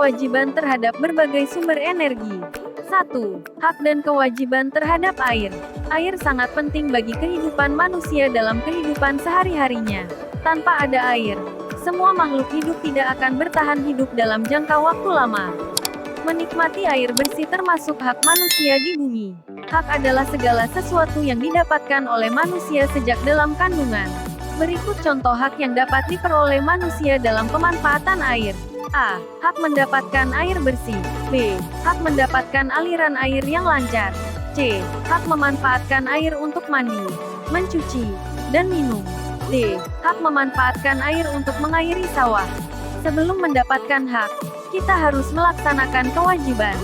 kewajiban terhadap berbagai sumber energi. 1. Hak dan kewajiban terhadap air. Air sangat penting bagi kehidupan manusia dalam kehidupan sehari-harinya. Tanpa ada air, semua makhluk hidup tidak akan bertahan hidup dalam jangka waktu lama. Menikmati air bersih termasuk hak manusia di bumi. Hak adalah segala sesuatu yang didapatkan oleh manusia sejak dalam kandungan. Berikut contoh hak yang dapat diperoleh manusia dalam pemanfaatan air. A. Hak mendapatkan air bersih. B. Hak mendapatkan aliran air yang lancar. C. Hak memanfaatkan air untuk mandi, mencuci, dan minum. D. Hak memanfaatkan air untuk mengairi sawah. Sebelum mendapatkan hak, kita harus melaksanakan kewajiban.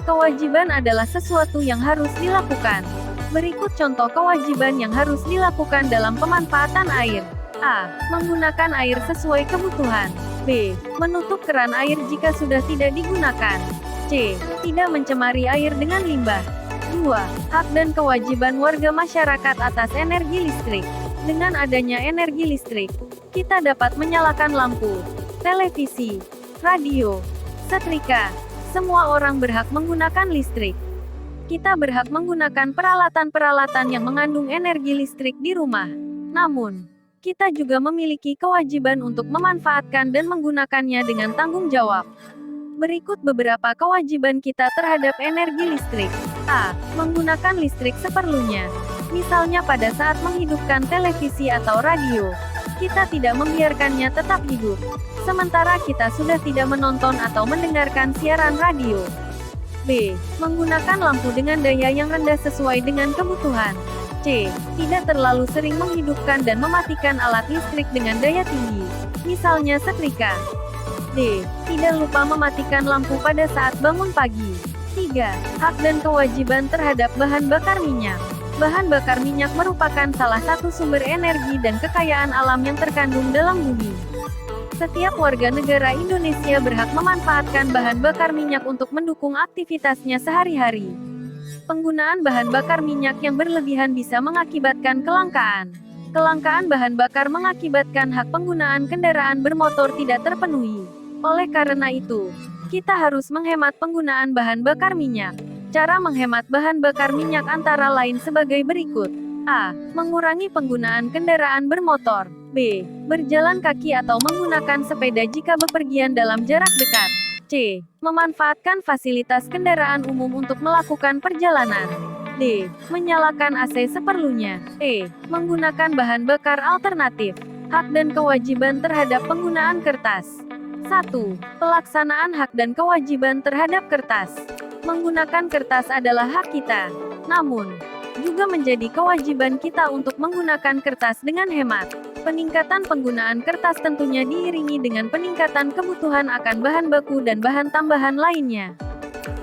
Kewajiban adalah sesuatu yang harus dilakukan. Berikut contoh kewajiban yang harus dilakukan dalam pemanfaatan air. A. Menggunakan air sesuai kebutuhan. B. Menutup keran air jika sudah tidak digunakan. C. Tidak mencemari air dengan limbah. 2. Hak dan kewajiban warga masyarakat atas energi listrik. Dengan adanya energi listrik, kita dapat menyalakan lampu, televisi, radio, setrika. Semua orang berhak menggunakan listrik. Kita berhak menggunakan peralatan-peralatan yang mengandung energi listrik di rumah. Namun, kita juga memiliki kewajiban untuk memanfaatkan dan menggunakannya dengan tanggung jawab. Berikut beberapa kewajiban kita terhadap energi listrik. A. Menggunakan listrik seperlunya. Misalnya pada saat menghidupkan televisi atau radio, kita tidak membiarkannya tetap hidup, sementara kita sudah tidak menonton atau mendengarkan siaran radio. B. Menggunakan lampu dengan daya yang rendah sesuai dengan kebutuhan. C. Tidak terlalu sering menghidupkan dan mematikan alat listrik dengan daya tinggi, misalnya setrika. D. Tidak lupa mematikan lampu pada saat bangun pagi. 3. Hak dan kewajiban terhadap bahan bakar minyak. Bahan bakar minyak merupakan salah satu sumber energi dan kekayaan alam yang terkandung dalam bumi. Setiap warga negara Indonesia berhak memanfaatkan bahan bakar minyak untuk mendukung aktivitasnya sehari-hari. Penggunaan bahan bakar minyak yang berlebihan bisa mengakibatkan kelangkaan. Kelangkaan bahan bakar mengakibatkan hak penggunaan kendaraan bermotor tidak terpenuhi. Oleh karena itu, kita harus menghemat penggunaan bahan bakar minyak. Cara menghemat bahan bakar minyak antara lain sebagai berikut. A. Mengurangi penggunaan kendaraan bermotor. B. Berjalan kaki atau menggunakan sepeda jika bepergian dalam jarak dekat. C. Memanfaatkan fasilitas kendaraan umum untuk melakukan perjalanan. D. Menyalakan AC seperlunya. E. Menggunakan bahan bakar alternatif. Hak dan kewajiban terhadap penggunaan kertas. 1. Pelaksanaan hak dan kewajiban terhadap kertas. Menggunakan kertas adalah hak kita. Namun, juga menjadi kewajiban kita untuk menggunakan kertas dengan hemat. Peningkatan penggunaan kertas tentunya diiringi dengan peningkatan kebutuhan akan bahan baku dan bahan tambahan lainnya.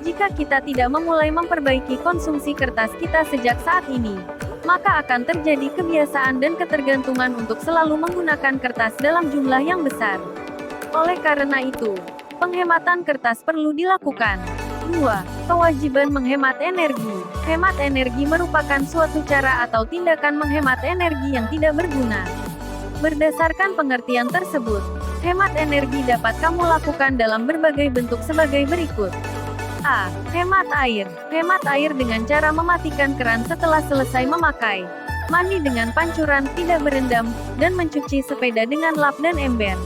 Jika kita tidak memulai memperbaiki konsumsi kertas kita sejak saat ini, maka akan terjadi kebiasaan dan ketergantungan untuk selalu menggunakan kertas dalam jumlah yang besar. Oleh karena itu, penghematan kertas perlu dilakukan. 2. Kewajiban menghemat energi. Hemat energi merupakan suatu cara atau tindakan menghemat energi yang tidak berguna. Berdasarkan pengertian tersebut, hemat energi dapat kamu lakukan dalam berbagai bentuk sebagai berikut. A. Hemat air. Hemat air dengan cara mematikan keran setelah selesai memakai, mandi dengan pancuran tidak berendam, dan mencuci sepeda dengan lap dan ember.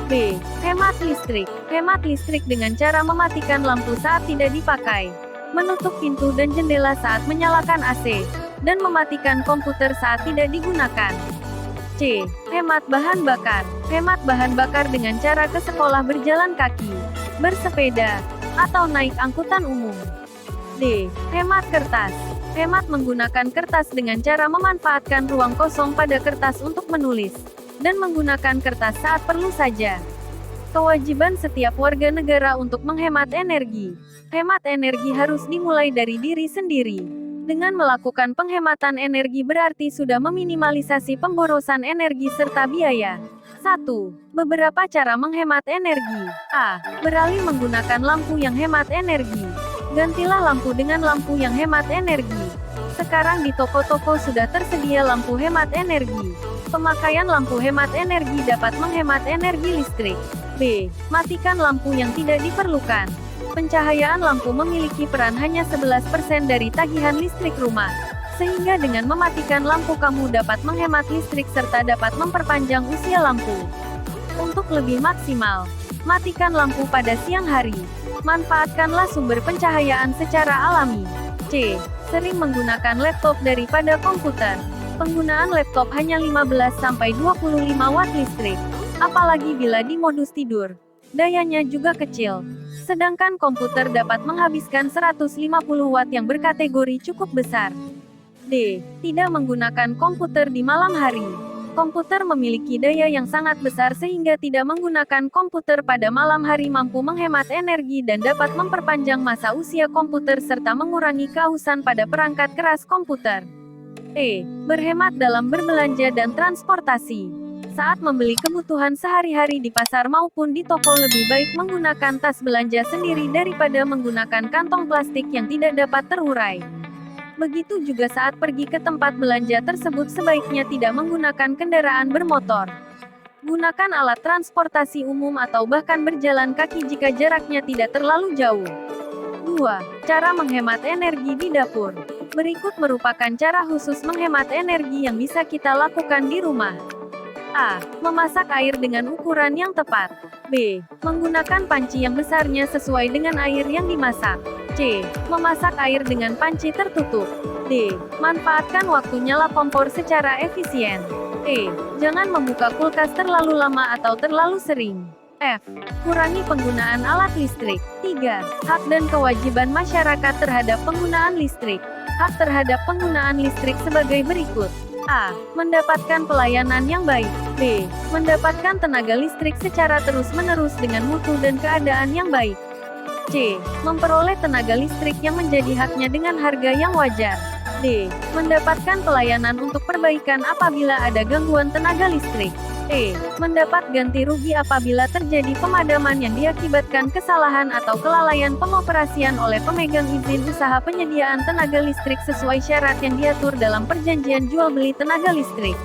B. Hemat listrik. Hemat listrik dengan cara mematikan lampu saat tidak dipakai, menutup pintu dan jendela saat menyalakan AC, dan mematikan komputer saat tidak digunakan. C. Hemat bahan bakar. Hemat bahan bakar dengan cara ke sekolah berjalan kaki, bersepeda, atau naik angkutan umum. D. Hemat kertas. Hemat menggunakan kertas dengan cara memanfaatkan ruang kosong pada kertas untuk menulis, dan menggunakan kertas saat perlu saja. Kewajiban setiap warga negara untuk menghemat energi. Hemat energi harus dimulai dari diri sendiri. Dengan melakukan penghematan energi berarti sudah meminimalisasi pemborosan energi serta biaya. 1. Beberapa cara menghemat energi. A. Beralih menggunakan lampu yang hemat energi. Gantilah lampu dengan lampu yang hemat energi. Sekarang di toko-toko sudah tersedia lampu hemat energi. Pemakaian lampu hemat energi dapat menghemat energi listrik. B. Matikan lampu yang tidak diperlukan. Pencahayaan lampu memiliki peran hanya 11% dari tagihan listrik rumah. Sehingga dengan mematikan lampu kamu dapat menghemat listrik serta dapat memperpanjang usia lampu. Untuk lebih maksimal, matikan lampu pada siang hari. Manfaatkanlah sumber pencahayaan secara alami. C. Sering menggunakan laptop daripada komputer. Penggunaan laptop hanya 15-25 watt listrik. Apalagi bila di modus tidur. Dayanya juga kecil. Sedangkan komputer dapat menghabiskan 150 watt yang berkategori cukup besar. D. Tidak menggunakan komputer di malam hari. Komputer memiliki daya yang sangat besar sehingga tidak menggunakan komputer pada malam hari mampu menghemat energi dan dapat memperpanjang masa usia komputer serta mengurangi kehausan pada perangkat keras komputer. E. Berhemat dalam berbelanja dan transportasi. Saat membeli kebutuhan sehari-hari di pasar maupun di toko lebih baik menggunakan tas belanja sendiri daripada menggunakan kantong plastik yang tidak dapat terurai. Begitu juga saat pergi ke tempat belanja tersebut sebaiknya tidak menggunakan kendaraan bermotor. Gunakan alat transportasi umum atau bahkan berjalan kaki jika jaraknya tidak terlalu jauh. 2. Cara menghemat energi di dapur. Berikut merupakan cara khusus menghemat energi yang bisa kita lakukan di rumah. A. Memasak air dengan ukuran yang tepat. B. Menggunakan panci yang besarnya sesuai dengan air yang dimasak. C. Memasak air dengan panci tertutup. D. Manfaatkan waktu nyala kompor secara efisien. E. Jangan membuka kulkas terlalu lama atau terlalu sering. F. Kurangi penggunaan alat listrik. 3. Hak dan kewajiban masyarakat terhadap penggunaan listrik. Hak terhadap penggunaan listrik sebagai berikut. A. Mendapatkan pelayanan yang baik. B. Mendapatkan tenaga listrik secara terus-menerus dengan mutu dan keadaan yang baik. C. Memperoleh tenaga listrik yang menjadi haknya dengan harga yang wajar. D. Mendapatkan pelayanan untuk perbaikan apabila ada gangguan tenaga listrik. E. Mendapat ganti rugi apabila terjadi pemadaman yang diakibatkan kesalahan atau kelalaian pengoperasian oleh pemegang izin usaha penyediaan tenaga listrik sesuai syarat yang diatur dalam perjanjian jual beli tenaga listrik.